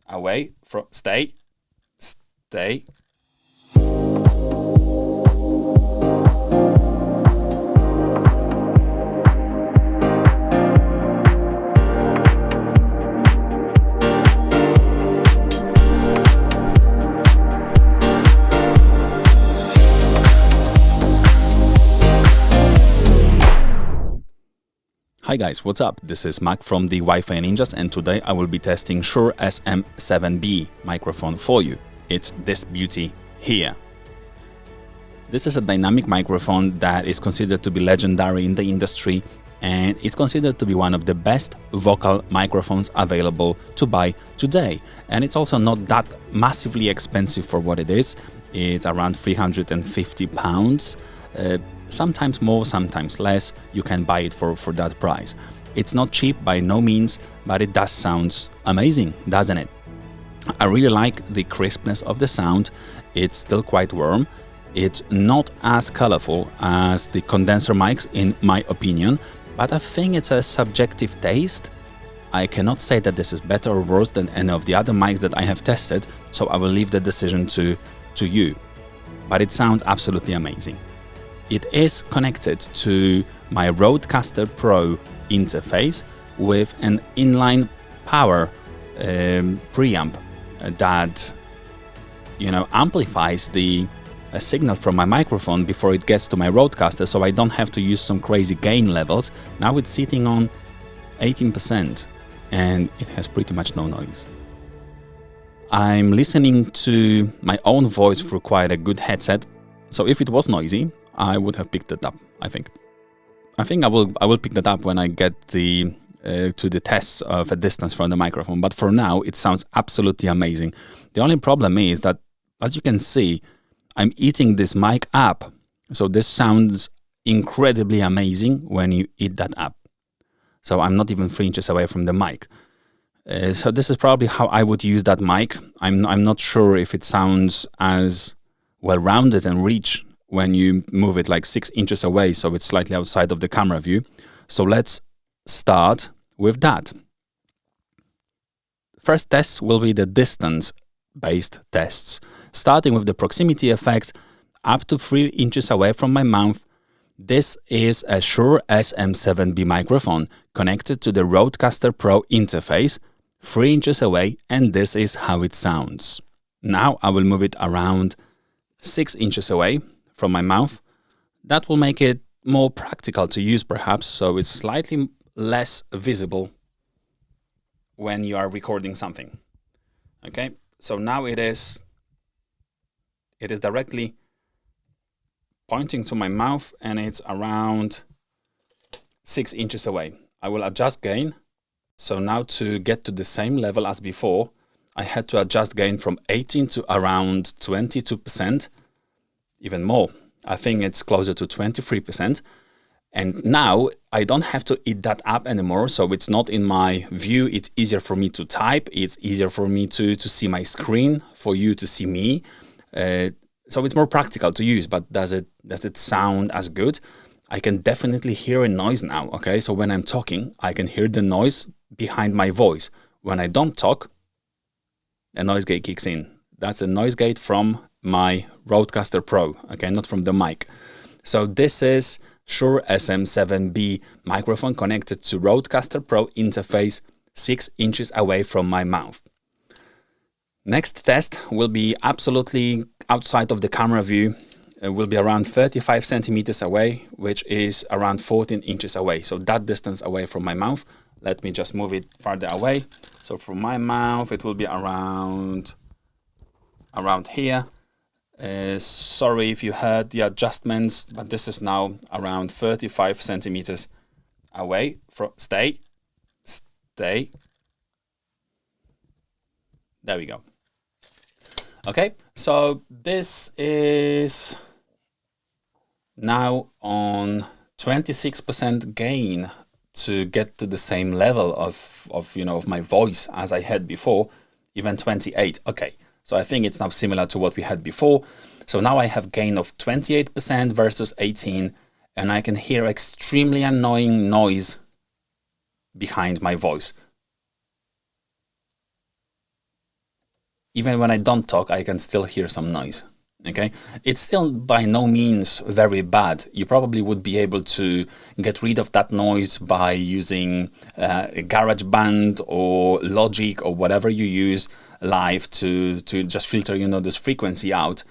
away from, stay. Hi guys, what's up? This is Mac from the Wi-Fi Ninjas, and today I will be testing Shure SM7b microphone for you. It's this beauty here. This is a dynamic microphone that is considered to be legendary in the industry, and it's considered to be one of the best vocal microphones available to buy today. And it's also not that massively expensive for what it is. It's around £350. Sometimes more, sometimes less. You can buy it for that price. It's not cheap by no means, but it does sound amazing, doesn't it? I really like the crispness of the sound. It's still quite warm. It's not as colorful as the condenser mics, in my opinion, but I think it's a subjective taste. I cannot say that this is better or worse than any of the other mics that I have tested, so I will leave the decision to you. But it sounds absolutely amazing. It is connected to my Rodecaster Pro interface with an inline power preamp that amplifies the signal from my microphone before it gets to my Rodecaster, so I don't have to use some crazy gain levels. Now it's sitting on 18% and it has pretty much no noise. I'm listening to my own voice through quite a good headset, so if it was noisy, I would have picked it up. I think I will pick that up when I get to the tests of a distance from the microphone. But for now, it sounds absolutely amazing. The only problem is that, as you can see, I'm eating this mic up. So this sounds incredibly amazing when you eat that up. So I'm not even 3 inches away from the mic. So this is probably how I would use that mic. I'm not sure if it sounds as well-rounded and rich when you move it like 6 inches away, so it's slightly outside of the camera view. So let's start with that. First test will be the distance-based tests, starting with the proximity effects up to 3 inches away from my mouth. This is a Shure SM7b microphone connected to the Rodecaster Pro interface, 3 inches away, and this is how it sounds. Now I will move it around 6 inches away from my mouth. That will make it more practical to use perhaps, so it's slightly less visible when you are recording something. Okay, so now it is directly pointing to my mouth and it's around 6 inches away. I will adjust gain. So now to get to the same level as before, I had to adjust gain from 18 to around 22%. Even more. I think it's closer to 23%. And now I don't have to eat that up anymore. So it's not in my view. It's easier for me to type. It's easier for me to see my screen, for you to see me. So it's more practical to use, but does it sound as good? I can definitely hear a noise now. Okay, so when I'm talking, I can hear the noise behind my voice. When I don't talk, a noise gate kicks in. That's a noise gate from my Rodecaster Pro, okay, not from the mic. So this is Shure SM7b microphone connected to Rodecaster Pro interface 6 inches away from my mouth. Next test will be absolutely outside of the camera view. It will be around 35 centimeters away, which is around 14 inches away. So that distance away from my mouth. Let me just move it farther away. So from my mouth, it will be around here. Sorry if you heard the adjustments, but this is now around 35 centimeters away. Stay. There we go. Okay, so this is now on 26% gain to get to the same level of my voice as I had before, even 28. Okay. So I think it's now similar to what we had before. So now I have gain of 28% versus 18, and I can hear extremely annoying noise behind my voice. even when I don't talk, I can still hear some noise. Okay, it's still by no means very bad. You probably would be able to get rid of that noise by using GarageBand or Logic or whatever you use live to just filter, you know, this frequency out.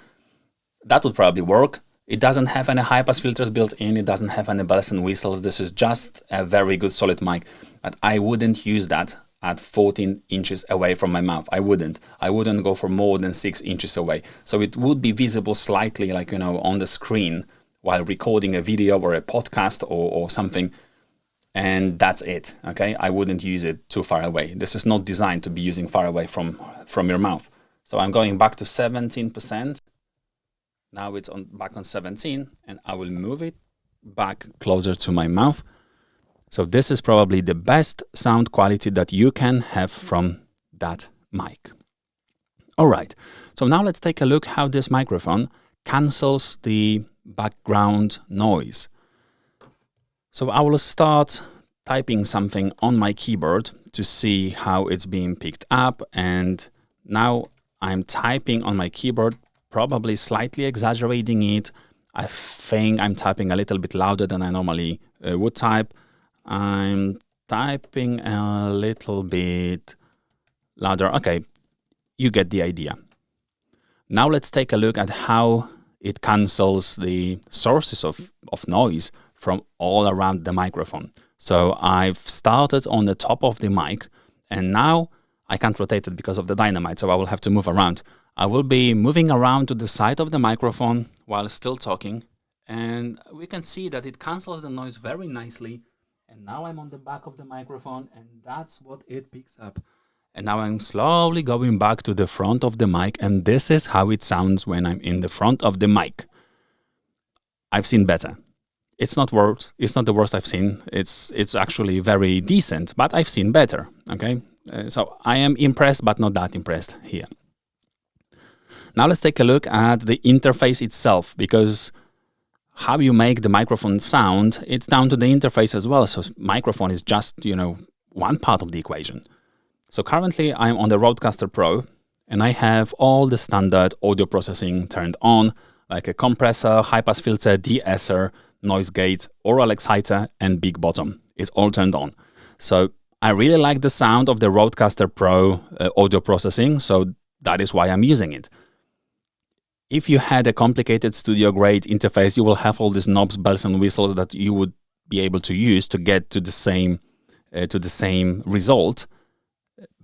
That would probably work. It doesn't have any high-pass filters built in. It doesn't have any bells and whistles. This is just a very good solid mic. But I wouldn't use that at 14 inches away from my mouth. I wouldn't go for more than 6 inches away. So it would be visible slightly, like, you know, on the screen while recording a video or a podcast or something. And that's it. Okay, I wouldn't use it too far away. This is not designed to be using far away from your mouth. So I'm going back to 17%. Now it's back on 17, and I will move it back closer to my mouth. So this is probably the best sound quality that you can have from that mic. All right, so now let's take a look how this microphone cancels the background noise. So I will start typing something on my keyboard to see how it's being picked up. And now I'm typing on my keyboard, probably slightly exaggerating it. I think I'm typing a little bit louder than I normally would type. I'm typing a little bit louder. Okay, you get the idea. Now let's take a look at how it cancels the sources of noise from all around the microphone. So I've started on the top of the mic, and now I can't rotate it because of the dynamite, so I will have to move around. I will be moving around to the side of the microphone while still talking, and we can see that it cancels the noise very nicely. And now I'm on the back of the microphone, and that's what it picks up. And now I'm slowly going back to the front of the mic, and this is how it sounds when I'm in the front of the mic. I've seen better. It's not worse. It's not the worst I've seen. It's actually very decent, but I've seen better. Okay, so I am impressed, but not that impressed here. Now let's take a look at the interface itself, because how you make the microphone sound, it's down to the interface as well. So microphone is just, you know, one part of the equation. So currently I'm on the Rodecaster Pro, and I have all the standard audio processing turned on, like a compressor, high-pass filter, de-esser, noise gate, oral exciter, and big bottom. It's all turned on. So I really like the sound of the Rodecaster Pro audio processing, so that is why I'm using it. If you had a complicated studio-grade interface, you will have all these knobs, bells, and whistles that you would be able to use to get to the same result.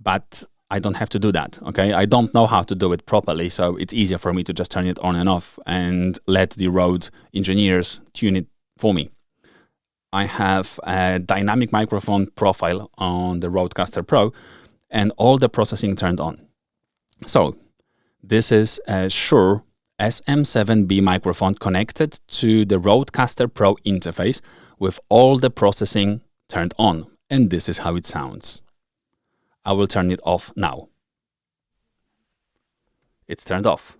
But I don't have to do that. Okay, I don't know how to do it properly, so it's easier for me to just turn it on and off and let the Rode engineers tune it for me. I have a dynamic microphone profile on the Rodecaster Pro, and all the processing turned on. So this is a Shure SM7b microphone connected to the Rodecaster Pro interface with all the processing turned on, and this is how it sounds. I will turn it off now. It's turned off.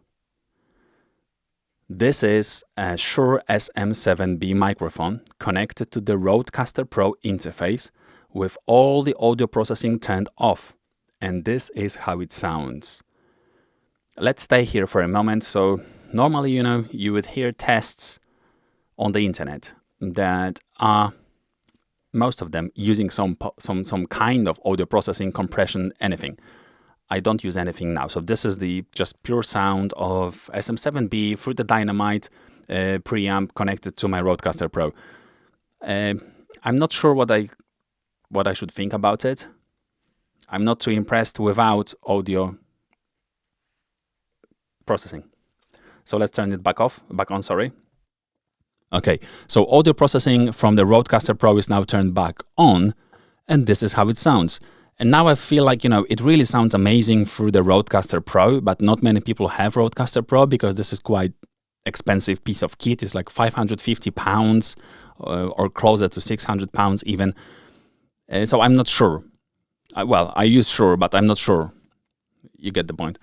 This is a Shure SM7b microphone connected to the Rodecaster Pro interface with all the audio processing turned off, and this is how it sounds. Let's stay here for a moment. So normally, you know, you would hear tests on the internet that are, most of them, using some kind of audio processing, compression, anything. I don't use anything now. So this is the just pure sound of SM7b through the Dynamite preamp connected to my Rodecaster Pro. I'm not sure what I should think about it. I'm not too impressed without audio processing. So let's turn it back on, sorry. Okay, so audio processing from the Rodecaster Pro is now turned back on, and this is how it sounds. And now I feel like, you know, it really sounds amazing through the Rodecaster Pro, but not many people have Rodecaster Pro because this is quite expensive piece of kit. It's like 550 pounds or closer to 600 pounds even. So I'm not sure. I use Shure, but I'm not sure. You get the point.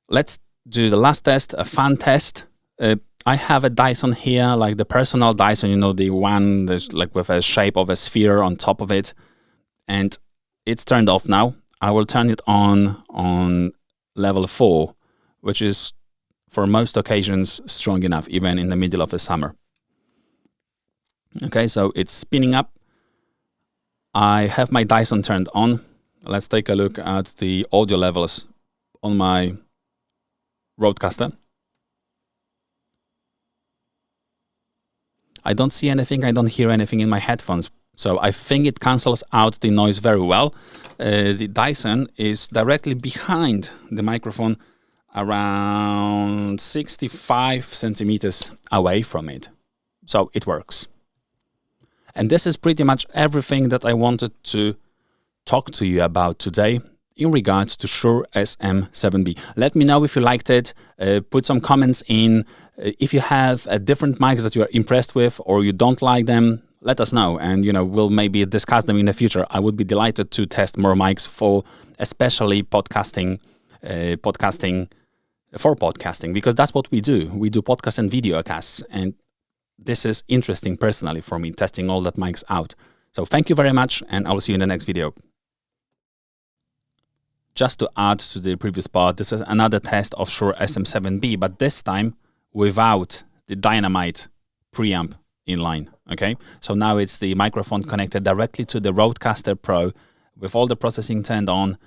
Let's do the last test, a fun test. I have a Dyson here, like the personal Dyson, you know, the one that's like with a shape of a sphere on top of it. And it's turned off now. I will turn it on level 4, which is for most occasions strong enough, even in the middle of the summer. Okay, so it's spinning up. I have my Dyson turned on. Let's take a look at the audio levels on my Rodecaster. I don't see anything, I don't hear anything in my headphones. So I think it cancels out the noise very well. The Dyson is directly behind the microphone, around 65 centimeters away from it. So it works. And this is pretty much everything that I wanted to talk to you about today in regards to Shure SM7b. Let me know if you liked it. Put some comments in. If you have different mics that you are impressed with or you don't like them, let us know, and we'll maybe discuss them in the future. I would be delighted to test more mics for especially podcasting, because that's what we do. We do podcasts and video casts, and this is interesting personally for me, testing all that mics out. So thank you very much, and I will see you in the next video. Just to add to the previous part, this is another test of Shure SM7b, but this time without the Dynamite preamp in line. Okay, so now it's the microphone connected directly to the Rodecaster Pro with all the processing turned on,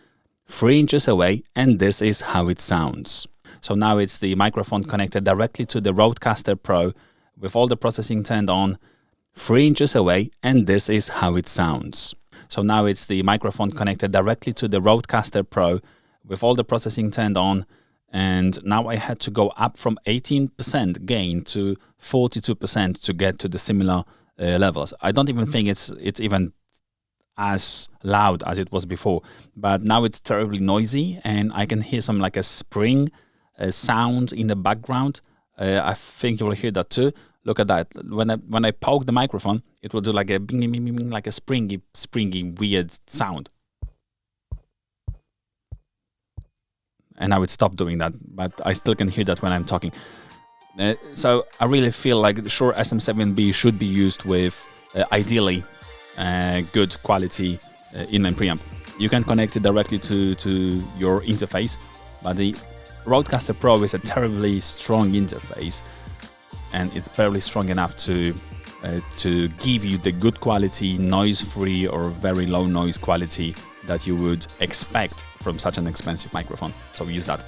3 inches away, and this is how it sounds. So now it's the microphone connected directly to the Rodecaster Pro with all the processing turned on, 3 inches away, and this is how it sounds. So now it's the microphone connected directly to the Rodecaster Pro with all the processing turned on, and now I had to go up from 18% gain to 42% to get to the similar levels. I don't even think it's even as loud as it was before, but now it's terribly noisy, and I can hear some like a spring sound in the background. I think you will hear that too. Look at that. When I poke the microphone, it will do like a bing, bing, bing, bing, like a springy, weird sound. And I would stop doing that, but I still can hear that when I'm talking. So I really feel like the Shure SM7b should be used with ideally good quality inline preamp. You can connect it directly to your interface, but the Rodecaster Pro is a terribly strong interface, and it's barely strong enough to give you the good quality, noise-free or very low noise quality that you would expect from such an expensive microphone. So we use that.